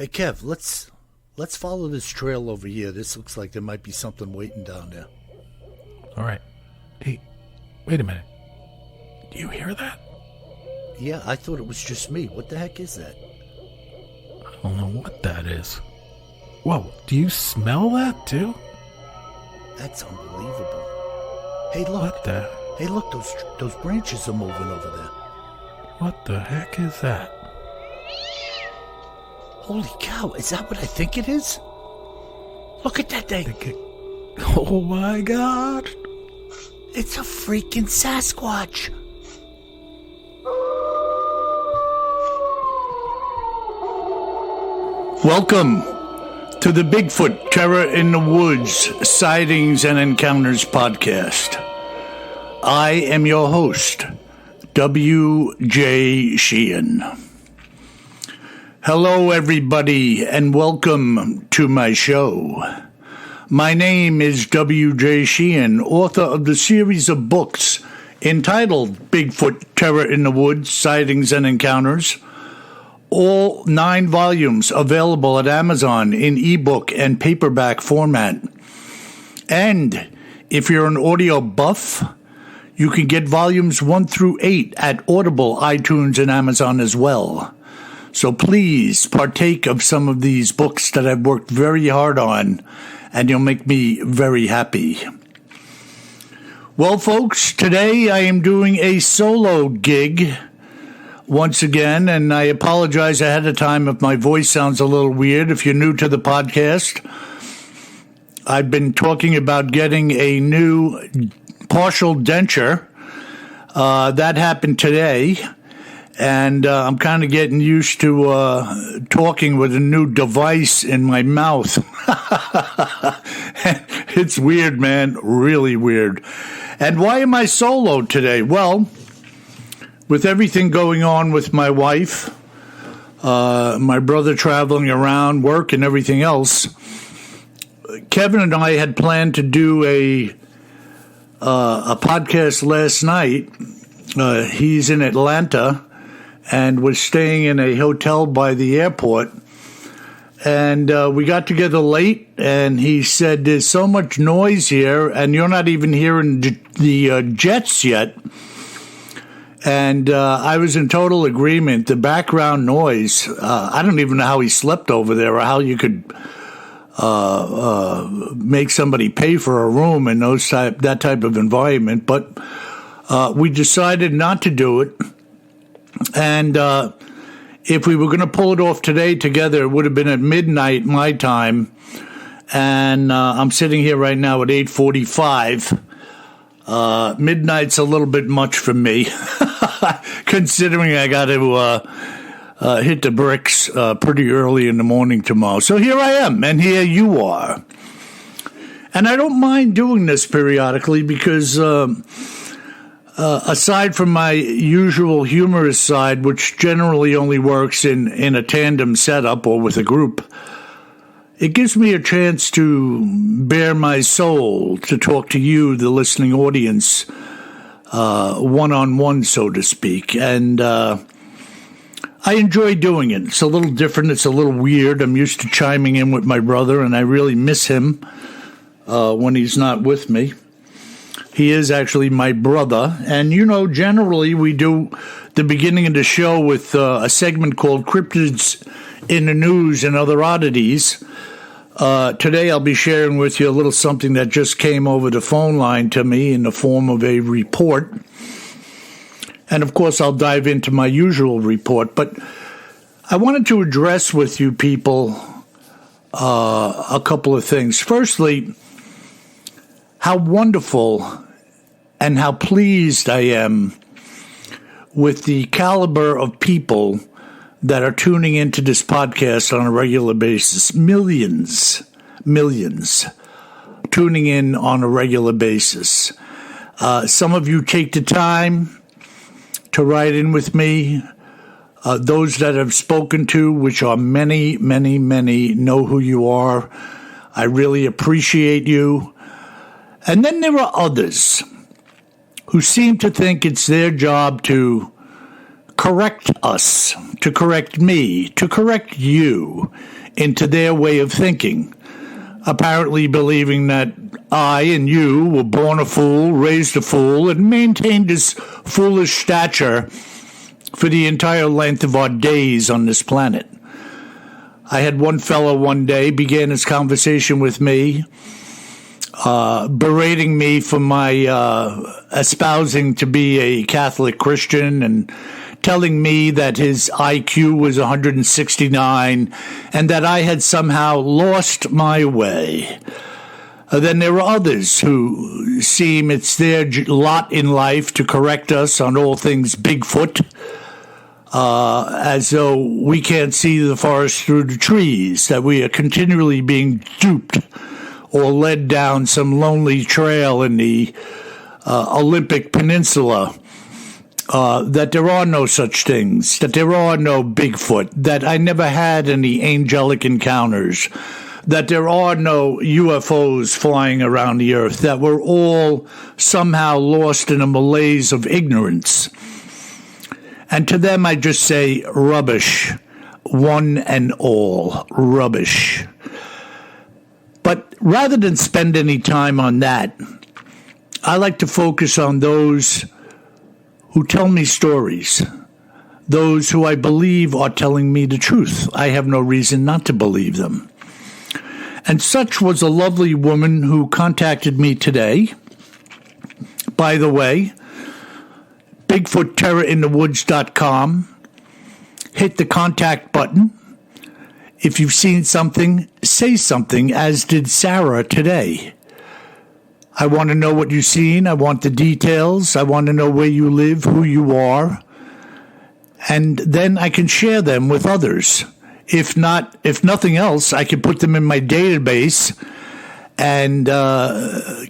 Hey Kev, let's follow this trail over here. This looks like there might be something waiting down there. All right. Hey, wait a minute. Do you hear that? Yeah, I thought it was just me. What the heck is that? I don't know what that is. Whoa, do you smell that too? That's unbelievable. Hey, look. What the? Hey, look, those branches are moving over there. What the heck is that? Holy cow, is that what I think it is? Look at that thing. Oh my God. It's a freaking Sasquatch. Welcome to the Bigfoot Terror in the Woods Sightings and Encounters podcast. I am your host, W.J. Sheehan. Hello, everybody, and welcome to my show. My name is W.J. Sheehan, author of the series of books entitled Bigfoot Terror in the Woods Sightings and Encounters. All 9 volumes available at Amazon in ebook and paperback format. And if you're an audio buff, you can get volumes 1 through 8 at Audible, iTunes, and Amazon as well. So please partake of some of these books that I've worked very hard on, and you'll make me very happy. Well, folks, today I am doing a solo gig once again, and I apologize ahead of time if my voice sounds a little weird. If you're new to the podcast, I've been talking about getting a new partial denture. That happened today. And I'm kind of getting used to talking with a new device in my mouth. It's weird, man. Really weird. And why am I solo today? Well, with everything going on with my wife, my brother traveling around, work, and everything else, Kevin and I had planned to do a podcast last night. He's in Atlanta and was staying in a hotel by the airport. And we got together late, and he said, there's so much noise here, and you're not even hearing the jets yet. And I was in total agreement. The background noise, I don't even know how he slept over there or how you could make somebody pay for a room in that type of environment. But we decided not to do it. And if we were going to pull it off today together, it would have been at midnight my time. And I'm sitting here right now at 8:45. Midnight's a little bit much for me, considering I got to hit the bricks pretty early in the morning tomorrow. So here I am, and here you are. And I don't mind doing this periodically because aside from my usual humorous side, which generally only works in a tandem setup or with a group, it gives me a chance to bare my soul, to talk to you, the listening audience, one-on-one, so to speak. And I enjoy doing it. It's a little different. It's a little weird. I'm used to chiming in with my brother, and I really miss him when he's not with me. He is actually my brother. And, generally we do the beginning of the show with a segment called Cryptids in the News and Other Oddities. Today I'll be sharing with you a little something that just came over the phone line to me in the form of a report. And, of course, I'll dive into my usual report. But I wanted to address with you people a couple of things. Firstly, how wonderful and how pleased I am with the caliber of people that are tuning into this podcast on a regular basis. Millions tuning in on a regular basis. Some of you take the time to write in with me. Those that I've spoken to, which are many, know who you are. I really appreciate you. And then there are others who seem to think it's their job to correct us, to correct me, to correct you into their way of thinking, apparently believing that I and you were born a fool, raised a fool, and maintained this foolish stature for the entire length of our days on this planet. I had one fellow one day began his conversation with me, berating me for my espousing to be a Catholic Christian and telling me that his IQ was 169 and that I had somehow lost my way. Then there are others who seem it's their lot in life to correct us on all things Bigfoot, as though we can't see the forest through the trees, that we are continually being duped or led down some lonely trail in the Olympic Peninsula, that there are no such things, that there are no Bigfoot, that I never had any angelic encounters, that there are no UFOs flying around the earth, that we're all somehow lost in a malaise of ignorance. And to them I just say rubbish, one and all, rubbish. But rather than spend any time on that, I like to focus on those who tell me stories, those who I believe are telling me the truth. I have no reason not to believe them. And such was a lovely woman who contacted me today. By the way, BigfootTerrorInTheWoods.com. Hit the contact button. If you've seen something, say something, as did Sarah today. I want to know what you've seen. I want the details. I want to know where you live, who you are. And then I can share them with others. If nothing else, I can put them in my database and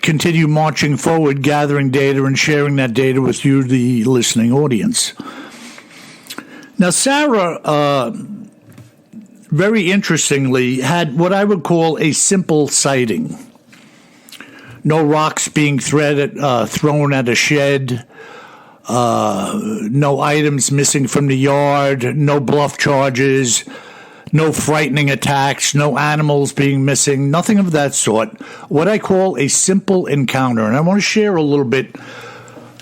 continue marching forward, gathering data and sharing that data with you, the listening audience. Now, Sarah, very interestingly, had what I would call a simple sighting. No rocks being thrown at a shed, no items missing from the yard, no bluff charges, no frightening attacks, no animals being missing, nothing of that sort. What I call a simple encounter. And I want to share a little bit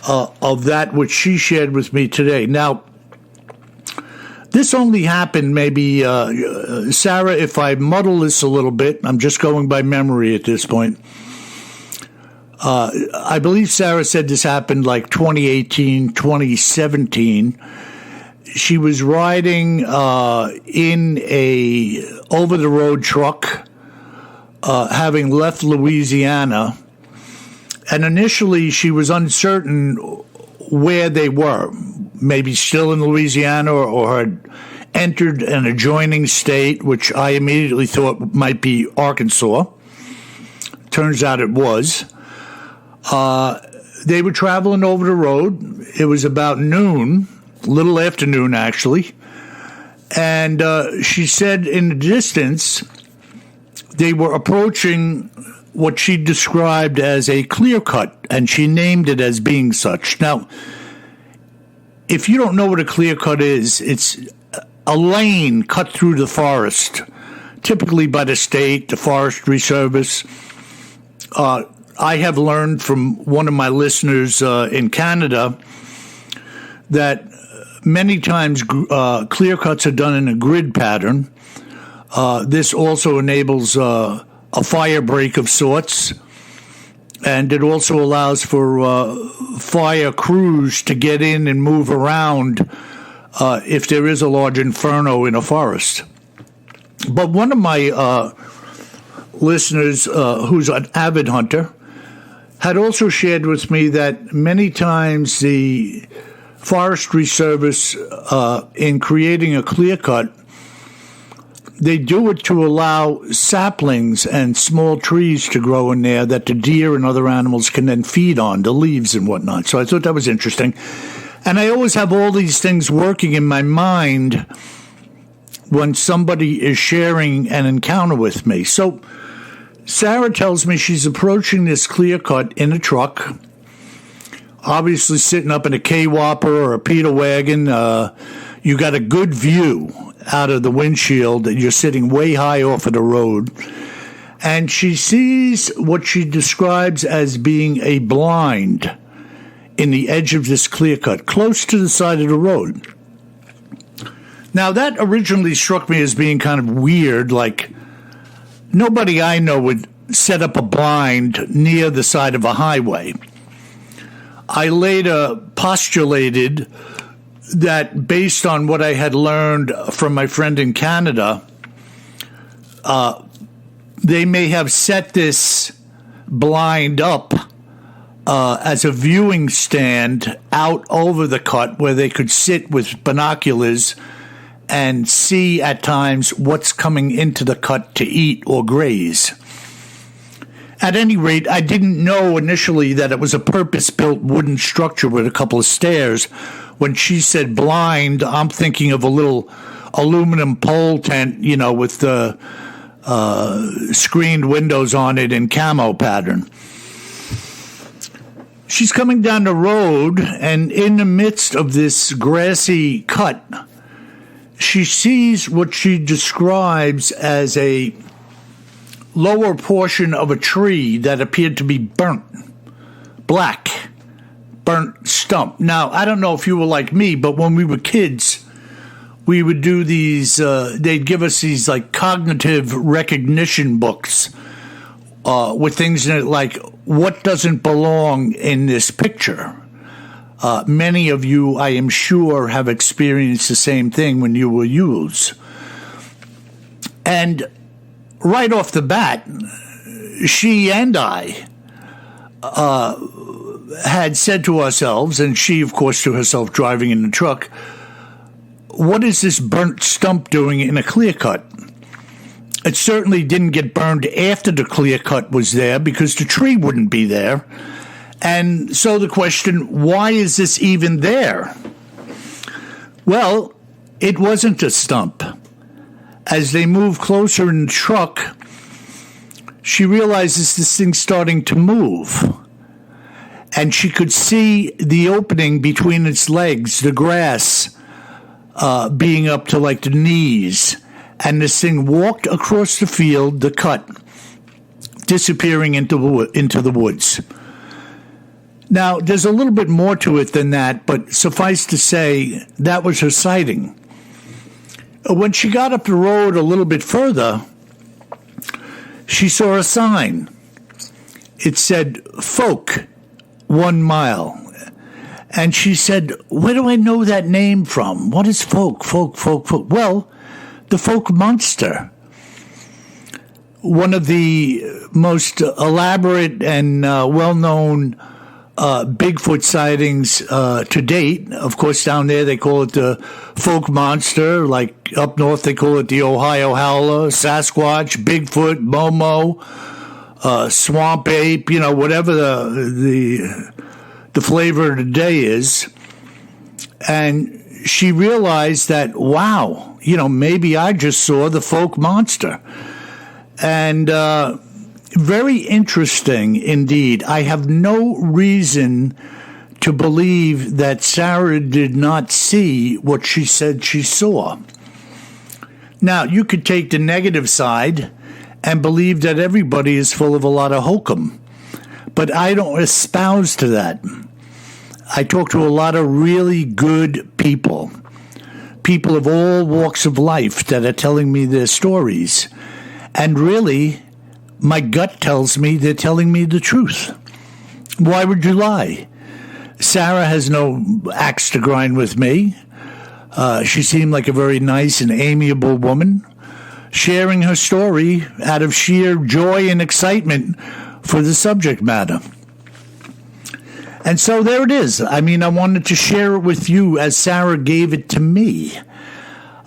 of that which she shared with me today. Now, this only happened maybe, Sarah, if I muddle this a little bit, I'm just going by memory at this point. I believe Sarah said this happened like 2018, 2017. She was riding in a over-the-road truck, having left Louisiana, and initially she was uncertain where they were, maybe still in Louisiana or had entered an adjoining state, which I immediately thought might be Arkansas. Turns out it was. They were traveling over the road. It was about noon, a little after noon, actually. And she said in the distance, they were approaching what she described as a clear cut, and she named it as being such. Now, if you don't know what a clear cut is, it's a lane cut through the forest, typically by the state, the Forestry Service. I have learned from one of my listeners in Canada that many times clear cuts are done in a grid pattern. This also enables a fire break of sorts, and it also allows for fire crews to get in and move around if there is a large inferno in a forest. But one of my listeners, who's an avid hunter, had also shared with me that many times the Forestry Service, in creating a clear cut, they do it to allow saplings and small trees to grow in there that the deer and other animals can then feed on, the leaves and whatnot. So I thought that was interesting. And I always have all these things working in my mind when somebody is sharing an encounter with me. So Sarah tells me she's approaching this clear cut in a truck obviously sitting up in a K-Whopper or a Peter wagon. You got a good view out of the windshield, and you're sitting way high off of the road. And she sees what she describes as being a blind in the edge of this clear cut, close to the side of the road. Now, that originally struck me as being kind of weird, like nobody I know would set up a blind near the side of a highway. I later postulated that based on what I had learned from my friend in Canada, they may have set this blind up as a viewing stand out over the cut where they could sit with binoculars and see at times what's coming into the cut to eat or graze. At any rate, I didn't know initially that it was a purpose-built wooden structure with a couple of stairs. When she said blind, I'm thinking of a little aluminum pole tent, with the screened windows on it in camo pattern. She's coming down the road, and in the midst of this grassy cut, she sees what she describes as a lower portion of a tree that appeared to be burnt, black, burnt stump. Now, I don't know if you were like me, but when we were kids, we would do these, they'd give us these like cognitive recognition books with things in it like, what doesn't belong in this picture? Many of you, I am sure, have experienced the same thing when you were youths. And right off the bat, she and I had said to ourselves, and she, of course, to herself driving in the truck, what is this burnt stump doing in a clear cut? It certainly didn't get burned after the clear cut was there because the tree wouldn't be there. And so the question, why is this even there? Well, it wasn't a stump. As they moved closer in the truck, she realizes this thing's starting to move. And she could see the opening between its legs, the grass being up to like the knees. And this thing walked across the field, the cut, disappearing into the woods. Now, there's a little bit more to it than that, but suffice to say, that was her sighting. When she got up the road a little bit further, she saw a sign. It said, Folk, 1 mile. And she said, where do I know that name from? What is Folk? Well, the Folk monster. One of the most elaborate and well-known Bigfoot sightings to date. Of course, down there they call it the Folk monster. Like up north they call it the Ohio howler, Sasquatch, Bigfoot, Momo, swamp ape. Whatever the flavor of the day is. And she realized that, wow, maybe I just saw the Folk monster. And very interesting indeed. I have no reason to believe that Sarah did not see what she said she saw. Now, you could take the negative side and believe that everybody is full of a lot of hokum, but I don't espouse to that. I talk to a lot of really good people of all walks of life that are telling me their stories, and really, my gut tells me they're telling me the truth. Why would you lie? Sarah has no axe to grind with me. She seemed like a very nice and amiable woman, sharing her story out of sheer joy and excitement for the subject matter. And so there it is. I wanted to share it with you as Sarah gave it to me.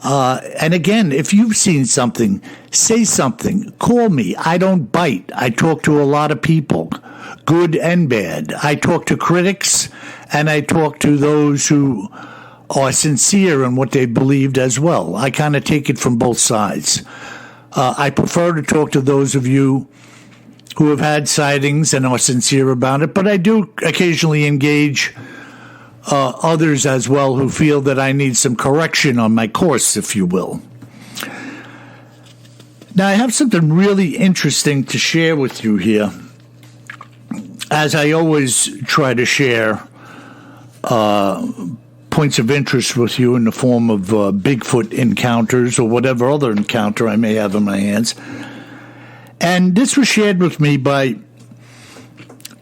And again, if you've seen something, say something. Call me. I don't bite. I talk to a lot of people, good and bad. I talk to critics, and I talk to those who are sincere in what they believed as well. I kind of take it from both sides. I prefer to talk to those of you who have had sightings and are sincere about it, but I do occasionally engage others as well who feel that I need some correction on my course, if you will. Now, I have something really interesting to share with you here, as I always try to share points of interest with you in the form of Bigfoot encounters or whatever other encounter I may have in my hands. And this was shared with me by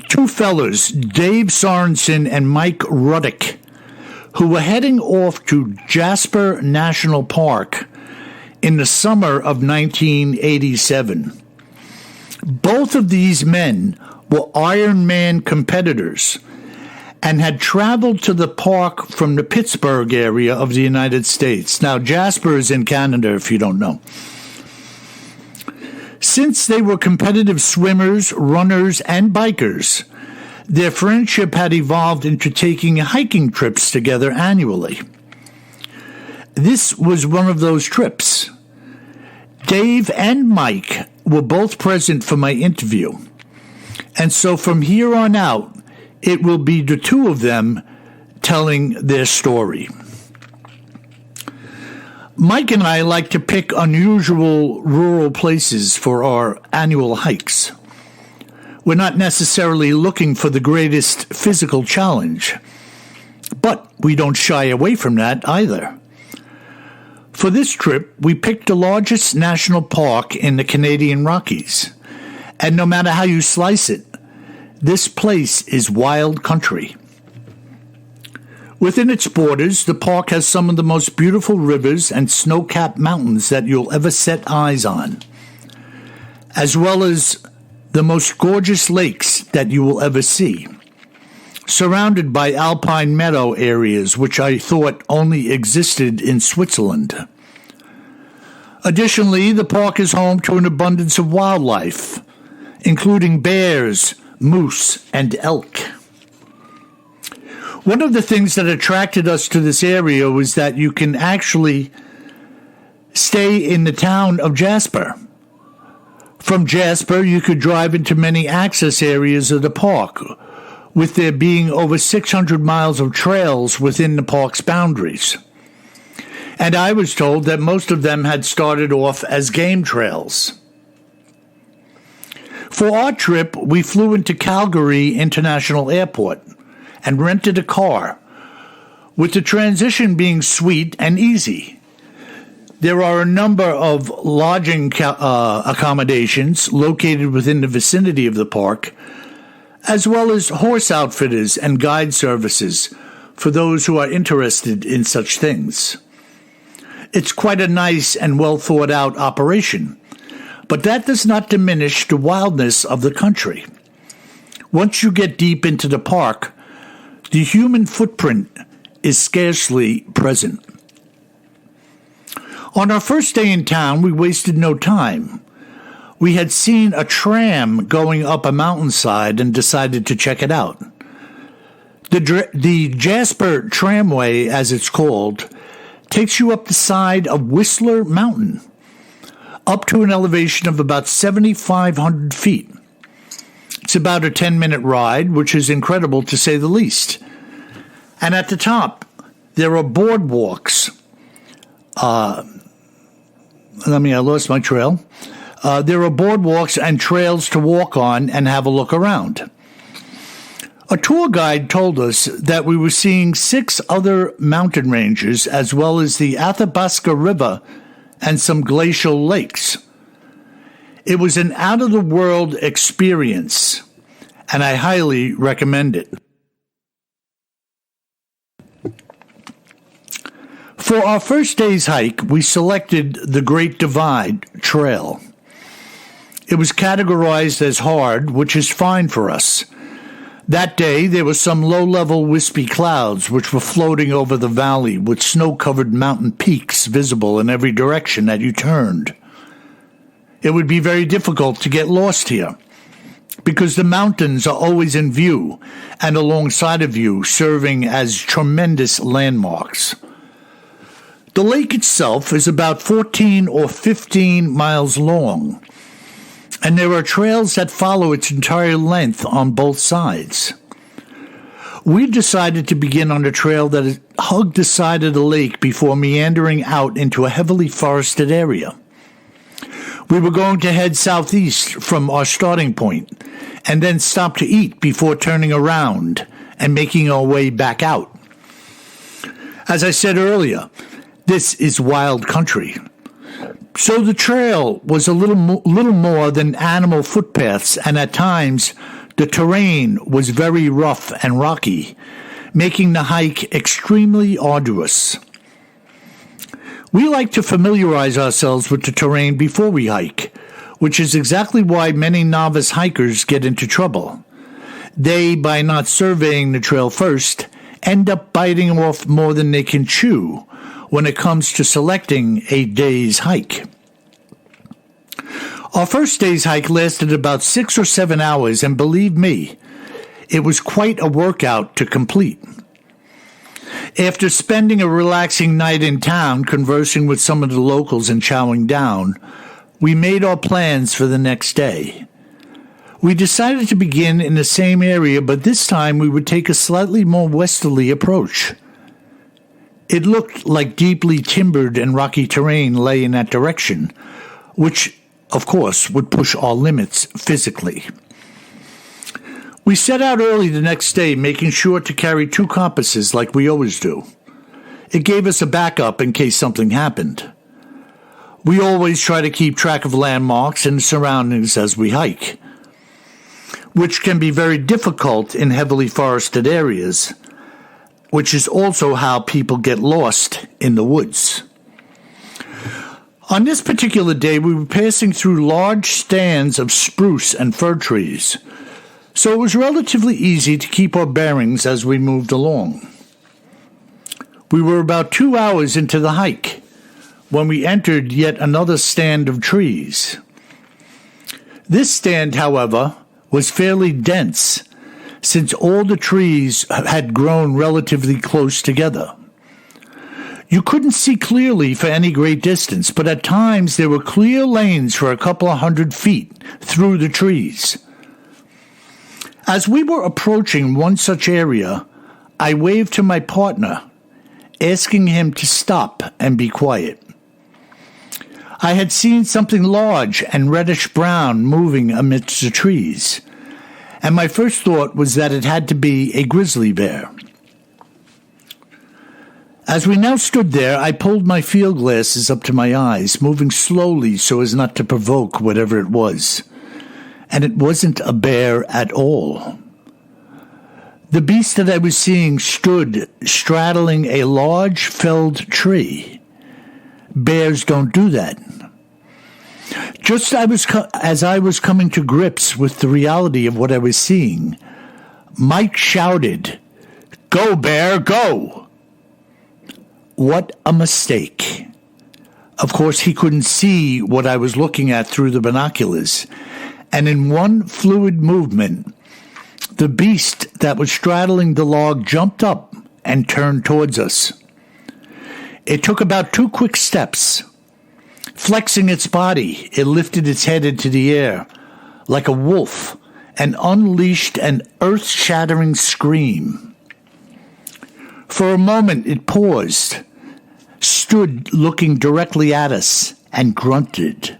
two fellas, Dave Sorensen and Mike Ruddick, who were heading off to Jasper National Park in the summer of 1987. Both of these men were Ironman competitors and had traveled to the park from the Pittsburgh area of the United States. Now, Jasper is in Canada, if you don't know. Since they were competitive swimmers, runners, and bikers, their friendship had evolved into taking hiking trips together annually. This was one of those trips. Dave and Mike were both present for my interview, and so from here on out, it will be the two of them telling their story. Mike and I like to pick unusual rural places for our annual hikes. We're not necessarily looking for the greatest physical challenge, but we don't shy away from that either. For this trip, we picked the largest national park in the Canadian Rockies, and no matter how you slice it, this place is wild country. Within its borders, the park has some of the most beautiful rivers and snow-capped mountains that you'll ever set eyes on, as well as the most gorgeous lakes that you will ever see, surrounded by alpine meadow areas which I thought only existed in Switzerland. Additionally, the park is home to an abundance of wildlife, including bears, moose, and elk. One of the things that attracted us to this area was that you can actually stay in the town of Jasper. From Jasper, you could drive into many access areas of the park, with there being over 600 miles of trails within the park's boundaries. And I was told that most of them had started off as game trails. For our trip, we flew into Calgary International Airport and rented a car, with the transition being sweet and easy. There are a number of lodging accommodations located within the vicinity of the park, as well as horse outfitters and guide services for those who are interested in such things. It's quite a nice and well-thought-out operation, but that does not diminish the wildness of the country. Once you get deep into the park, the human footprint is scarcely present. On our first day in town, we wasted no time. We had seen a tram going up a mountainside and decided to check it out. The Jasper Tramway, as it's called, takes you up the side of Whistler Mountain, up to an elevation of about 7,500 feet. It's about a 10-minute ride, which is incredible to say the least. And at the top, there are boardwalks. I lost my trail. There are boardwalks and trails to walk on and have a look around. A tour guide told us that we were seeing 6 other mountain ranges, as well as the Athabasca River and some glacial lakes. It was an out-of-the-world experience, and I highly recommend it. For our first day's hike, we selected the Great Divide Trail. It was categorized as hard, which is fine for us. That day, there were some low-level wispy clouds which were floating over the valley with snow-covered mountain peaks visible in every direction that you turned. It would be very difficult to get lost here, because the mountains are always in view and alongside of you, serving as tremendous landmarks. The lake itself is about 14 or 15 miles long, and there are trails that follow its entire length on both sides. We decided to begin on a trail that hugged the side of the lake before meandering out into a heavily forested area. We were going to head southeast from our starting point and then stop to eat before turning around and making our way back out. As I said earlier, this is wild country. So the trail was a little more than animal footpaths, and at times the terrain was very rough and rocky, making the hike extremely arduous. We like to familiarize ourselves with the terrain before we hike, which is exactly why many novice hikers get into trouble. They, by not surveying the trail first, end up biting off more than they can chew when it comes to selecting a day's hike. Our first day's hike lasted about 6 or 7 hours, and believe me, it was quite a workout to complete. After spending a relaxing night in town conversing with some of the locals and chowing down, we made our plans for the next day. We decided to begin in the same area, but this time we would take a slightly more westerly approach. It looked like deeply timbered and rocky terrain lay in that direction, which, of course, would push our limits physically. We set out early the next day, making sure to carry 2 compasses like we always do. It gave us a backup in case something happened. We always try to keep track of landmarks and surroundings as we hike, which can be very difficult in heavily forested areas, which is also how people get lost in the woods. On this particular day, we were passing through large stands of spruce and fir trees, so it was relatively easy to keep our bearings as we moved along. We were about 2 hours into the hike when we entered yet another stand of trees. This stand, however, was fairly dense, since all the trees had grown relatively close together. You couldn't see clearly for any great distance, but at times there were clear lanes for a couple of 100 feet through the trees. As we were approaching one such area, I waved to my partner, asking him to stop and be quiet. I had seen something large and reddish-brown moving amidst the trees, and my first thought was that it had to be a grizzly bear. As we now stood there, I pulled my field glasses up to my eyes, moving slowly so as not to provoke whatever it was. And it wasn't a bear at all. The beast that I was seeing stood straddling a large felled tree. Bears don't do that. Just as I was coming to grips with the reality of what I was seeing, Mike shouted, "Go, bear, go!" What a mistake. Of course, he couldn't see what I was looking at through the binoculars, and in one fluid movement, the beast that was straddling the log jumped up and turned towards us. It took about 2 quick steps. Flexing its body, it lifted its head into the air like a wolf and unleashed an earth-shattering scream. For a moment it paused, stood looking directly at us, and grunted.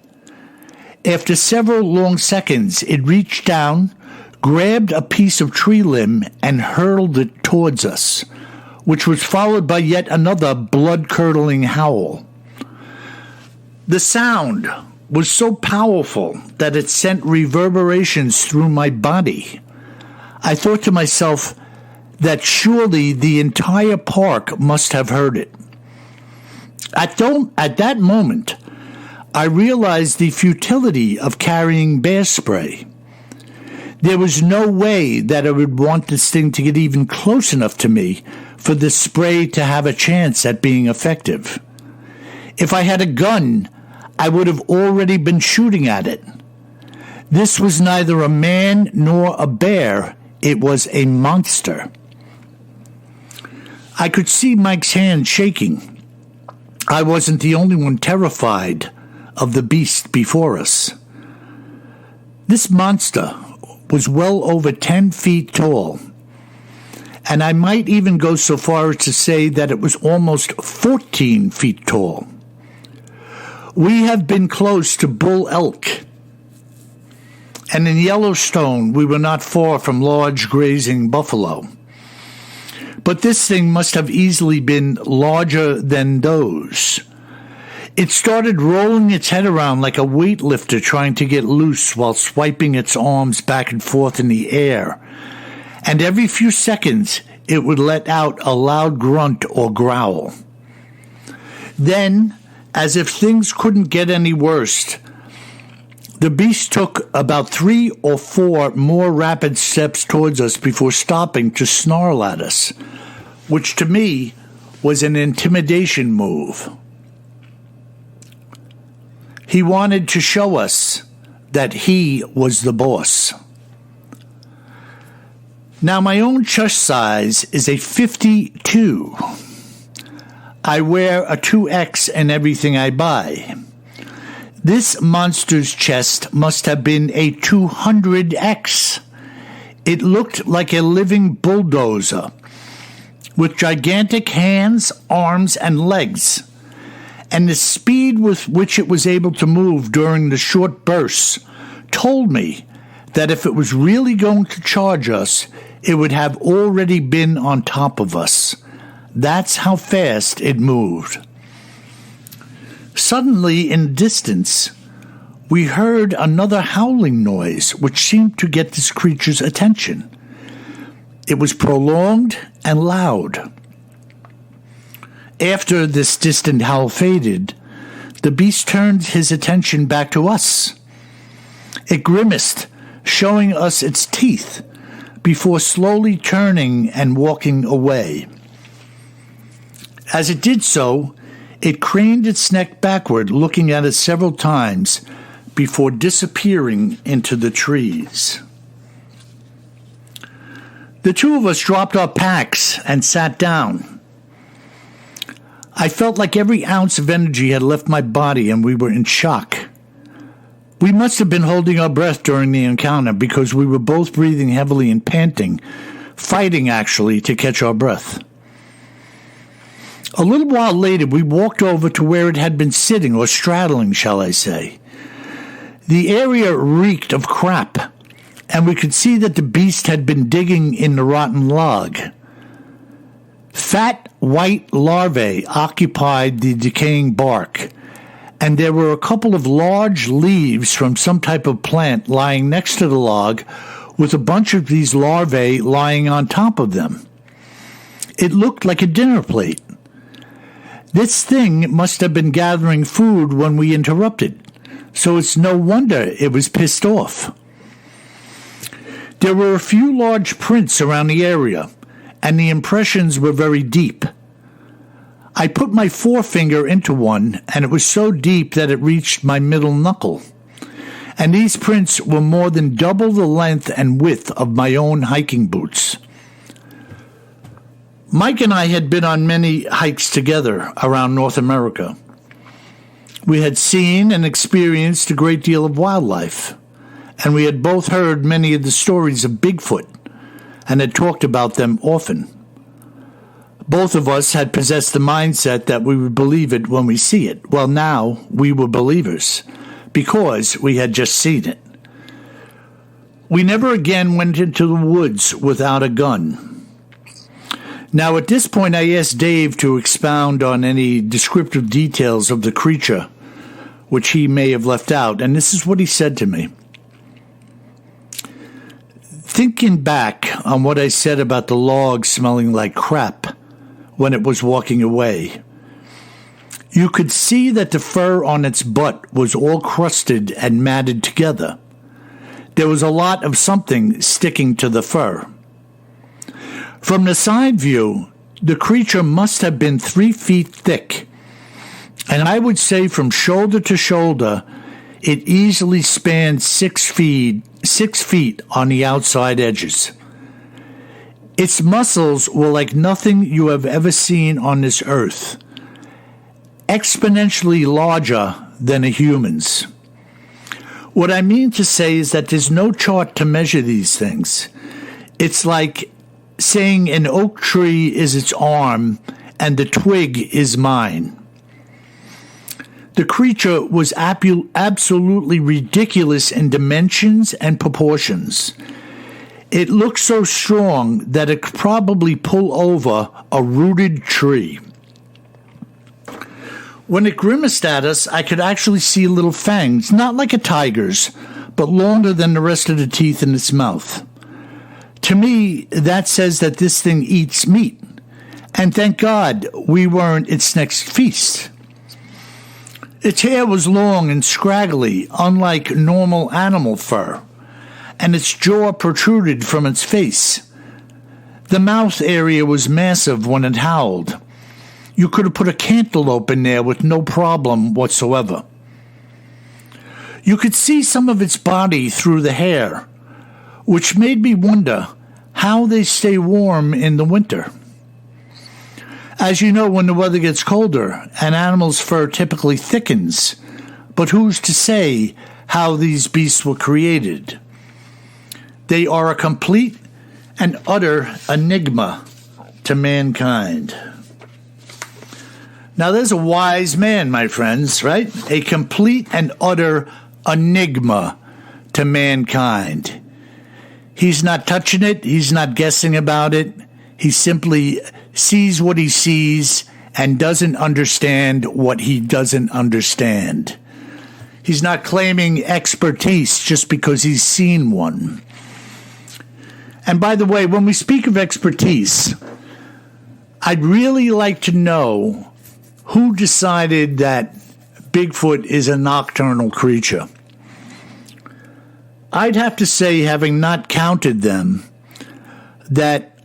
After several long seconds, it reached down, grabbed a piece of tree limb, and hurled it towards us, which was followed by yet another blood-curdling howl. The sound was so powerful that it sent reverberations through my body. I thought to myself that surely the entire park must have heard it. At that moment, I realized the futility of carrying bear spray. There was no way that I would want this thing to get even close enough to me for the spray to have a chance at being effective. If I had a gun, I would have already been shooting at it. This was neither a man nor a bear. It was a monster. I could see Mike's hand shaking. I wasn't the only one terrified of the beast before us. This monster was well over 10 feet tall, and I might even go so far as to say that it was almost 14 feet tall. We have been close to bull elk, and in Yellowstone we were not far from large grazing buffalo. But this thing must have easily been larger than those. It started rolling its head around like a weightlifter trying to get loose while swiping its arms back and forth in the air. And every few seconds, it would let out a loud grunt or growl. Then, as if things couldn't get any worse, the beast took about 3 or 4 more rapid steps towards us before stopping to snarl at us, which to me was an intimidation move. He wanted to show us that he was the boss. Now, my own chest size is a 52. I wear a 2X in everything I buy. This monster's chest must have been a 200X. It looked like a living bulldozer, with gigantic hands, arms, and legs. And the speed with which it was able to move during the short bursts told me that if it was really going to charge us, it would have already been on top of us. That's how fast it moved. Suddenly, in the distance, we heard another howling noise which seemed to get this creature's attention. It was prolonged and loud. After this distant howl faded, the beast turned his attention back to us. It grimaced, showing us its teeth, before slowly turning and walking away. As it did so, it craned its neck backward, looking at us several times, before disappearing into the trees. The two of us dropped our packs and sat down. I felt like every ounce of energy had left my body and we were in shock. We must have been holding our breath during the encounter because we were both breathing heavily and panting, fighting actually to catch our breath. A little while later, we walked over to where it had been sitting, or straddling, shall I say. The area reeked of crap, and we could see that the beast had been digging in the rotten log. Fat, white larvae occupied the decaying bark, and there were a couple of large leaves from some type of plant lying next to the log, with a bunch of these larvae lying on top of them. It looked like a dinner plate. This thing must have been gathering food when we interrupted, so it's no wonder it was pissed off. There were a few large prints around the area, and the impressions were very deep. I put my forefinger into one, and it was so deep that it reached my middle knuckle. And these prints were more than double the length and width of my own hiking boots. Mike and I had been on many hikes together around North America. We had seen and experienced a great deal of wildlife, and we had both heard many of the stories of Bigfoot and had talked about them often. Both of us had possessed the mindset that we would believe it when we see it. Well, now we were believers because we had just seen it. We never again went into the woods without a gun. Now, at this point, I asked Dave to expound on any descriptive details of the creature which he may have left out, and this is what he said to me. Thinking back on what I said about the log smelling like crap when it was walking away, you could see that the fur on its butt was all crusted and matted together. There was a lot of something sticking to the fur. From the side view, the creature must have been 3 feet thick, and I would say from shoulder to shoulder, it easily spanned 6 feet on the outside edges. Its muscles were like nothing you have ever seen on this earth, exponentially larger than a human's. What I mean to say is that there's no chart to measure these things. It's like saying an oak tree is its arm and the twig is mine. The creature was absolutely ridiculous in dimensions and proportions. It looked so strong that it could probably pull over a rooted tree. When it grimaced at us, I could actually see little fangs, not like a tiger's, but longer than the rest of the teeth in its mouth. To me, that says that this thing eats meat. And thank God we weren't its next feast. Its hair was long and scraggly, unlike normal animal fur, and its jaw protruded from its face. The mouth area was massive when it howled. You could have put a cantaloupe in there with no problem whatsoever. You could see some of its body through the hair, which made me wonder how they stay warm in the winter. As you know, when the weather gets colder, an animal's fur typically thickens, but who's to say how these beasts were created? They are a complete and utter enigma to mankind. Now, there's a wise man, my friends, right? A complete and utter enigma to mankind. He's not touching it. He's not guessing about it. He simply sees what he sees and doesn't understand what he doesn't understand. He's not claiming expertise just because he's seen one. And by the way, when we speak of expertise, I'd really like to know who decided that Bigfoot is a nocturnal creature. I'd have to say, having not counted them, that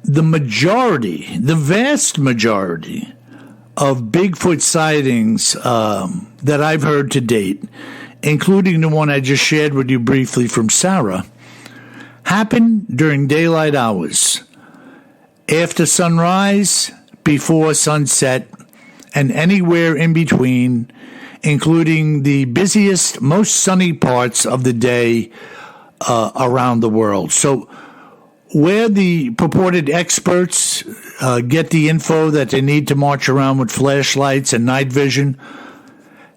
the majority, the vast majority of Bigfoot sightings that I've heard to date, including the one I just shared with you briefly from Sarah, happen during daylight hours, after sunrise, before sunset, and anywhere in between, including the busiest, most sunny parts of the day around the world. So where the purported experts get the info that they need to march around with flashlights and night vision,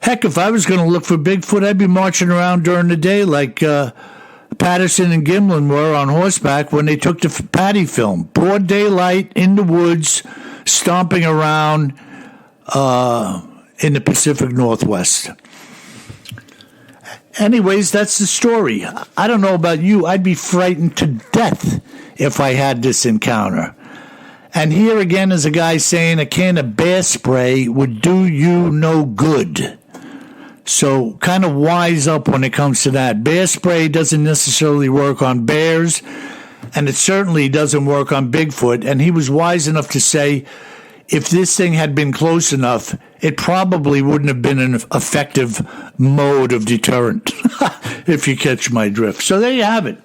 heck, if I was going to look for Bigfoot, I'd be marching around during the day like Patterson and Gimlin were on horseback when they took the Patty film. Broad daylight in the woods, stomping around in the Pacific Northwest. Anyways, that's the story. I don't know about you. I'd be frightened to death if I had this encounter. And here again is a guy saying a can of bear spray would do you no good. So kind of wise up when it comes to that. Bear spray doesn't necessarily work on bears, and it certainly doesn't work on Bigfoot. And he was wise enough to say if this thing had been close enough, it probably wouldn't have been an effective mode of deterrent, if you catch my drift. So there you have it.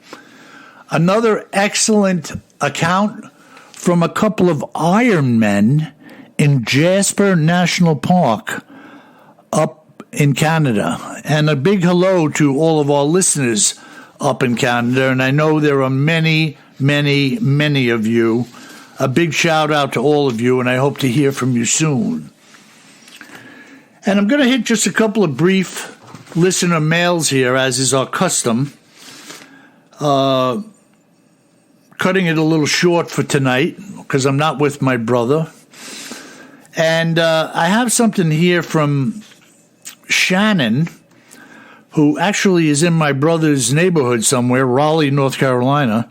Another excellent account from a couple of Ironmen in Jasper National Park up in Canada. And a big hello to all of our listeners up in Canada. And I know there are many, many, many of you. A big shout out to all of you, and I hope to hear from you soon. And I'm going to hit just a couple of brief listener mails here, as is our custom. Cutting it a little short for tonight, because I'm not with my brother. And I have something here from Shannon, who actually is in my brother's neighborhood somewhere, Raleigh, North Carolina.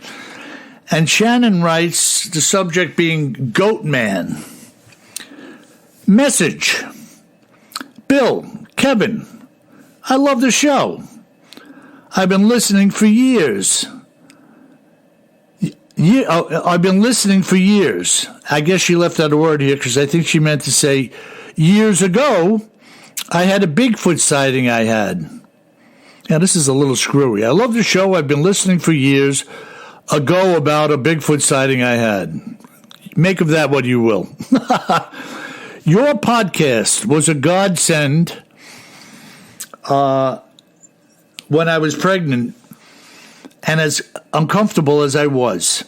And Shannon writes, the subject being Goat Man. Message. Bill, Kevin, I love the show. I've been listening for years. I've been listening for years. I guess she left out a word here because I think she meant to say years ago, I had a Bigfoot sighting I had. Now, this is a little screwy. I love the show. I've been listening for years ago about a Bigfoot sighting I had. Make of that what you will. Your podcast was a godsend when I was pregnant and as uncomfortable as I was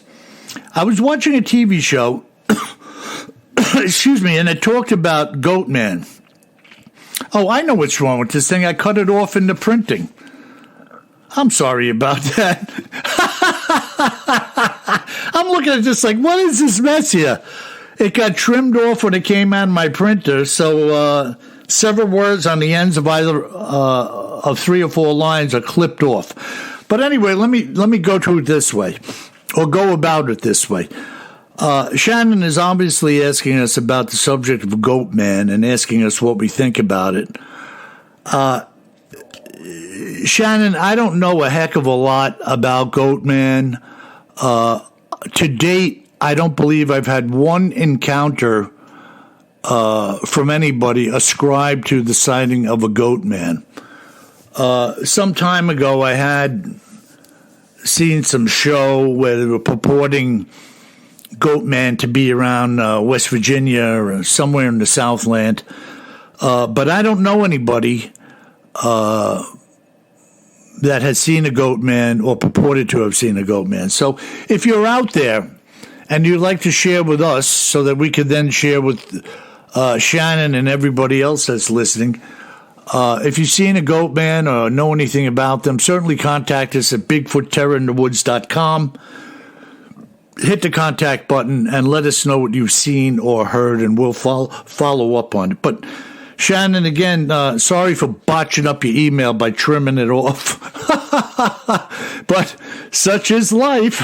watching a TV show, excuse me, and it talked about Goat Man. Oh, I know what's wrong with this thing. I cut it off in the printing. I'm sorry about that. I'm looking at this like, what is this mess here? It got trimmed off when it came out of my printer, so several words on the ends of either of 3 or 4 lines are clipped off. But anyway, let me go through it this way, or go about it this way. Shannon is obviously asking us about the subject of Goat Man and asking us what we think about it. Shannon, I don't know a heck of a lot about Goat Man. To date, I don't believe I've had one encounter from anybody ascribed to the sighting of a Goat Man. Some time ago, I had seen some show where they were purporting Goat Man to be around West Virginia or somewhere in the Southland. But I don't know anybody that has seen a Goat Man or purported to have seen a Goat Man. So if you're out there and you'd like to share with us so that we could then share with Shannon and everybody else that's listening, if you've seen a Goat Man or know anything about them, certainly contact us at BigfootTerrorInTheWoods.com. Hit the contact button and let us know what you've seen or heard, and we'll follow up on it. But Shannon, again, sorry for botching up your email by trimming it off. But such is life.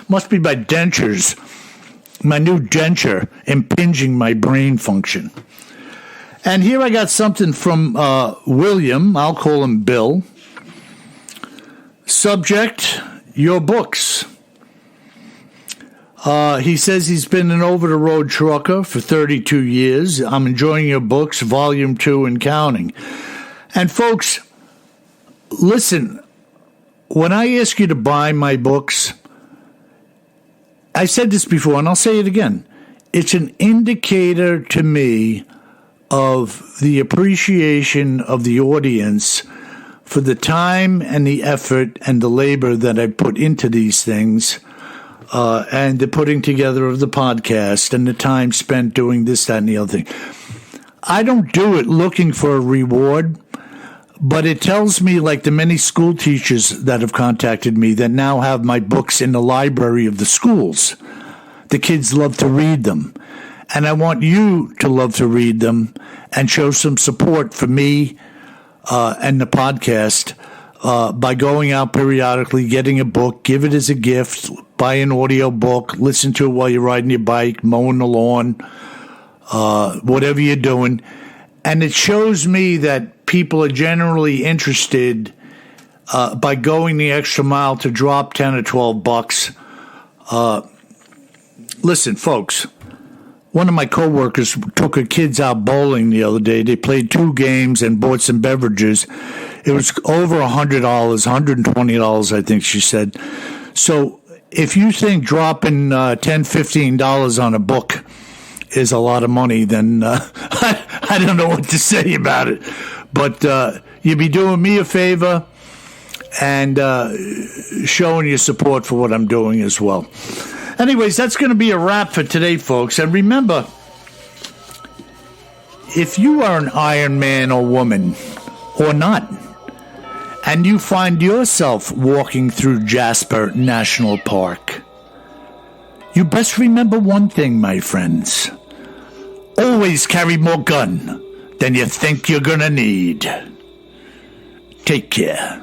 Must be my dentures, my new denture, impinging my brain function. And here I got something from William. I'll call him Bill. Subject, your books. He says he's been an over-the-road trucker for 32 years. I'm enjoying your books, Volume 2 and counting. And folks, listen, when I ask you to buy my books, I said this before and I'll say it again. It's an indicator to me of the appreciation of the audience for the time and the effort and the labor that I put into these things. And the putting together of the podcast and the time spent doing this, that, and the other thing. I don't do it looking for a reward, but it tells me, like the many school teachers that have contacted me that now have my books in the library of the schools. The kids love to read them. And I want you to love to read them and show some support for me and the podcast by going out periodically, getting a book, give it as a gift, buy an audio book, listen to it while you're riding your bike, mowing the lawn, whatever you're doing. And it shows me that people are generally interested by going the extra mile to drop 10 or 12 bucks. Listen, folks, one of my coworkers took her kids out bowling the other day. They played 2 games and bought some beverages. It was over $100, $120, I think she said. So if you think dropping $10, $15 on a book is a lot of money, then I don't know what to say about it. But you'd be doing me a favor and showing your support for what I'm doing as well. Anyways, that's going to be a wrap for today, folks. And remember, if you are an Ironman or woman, or not, and you find yourself walking through Jasper National Park, you best remember one thing, my friends. Always carry more gun than you think you're gonna need. Take care.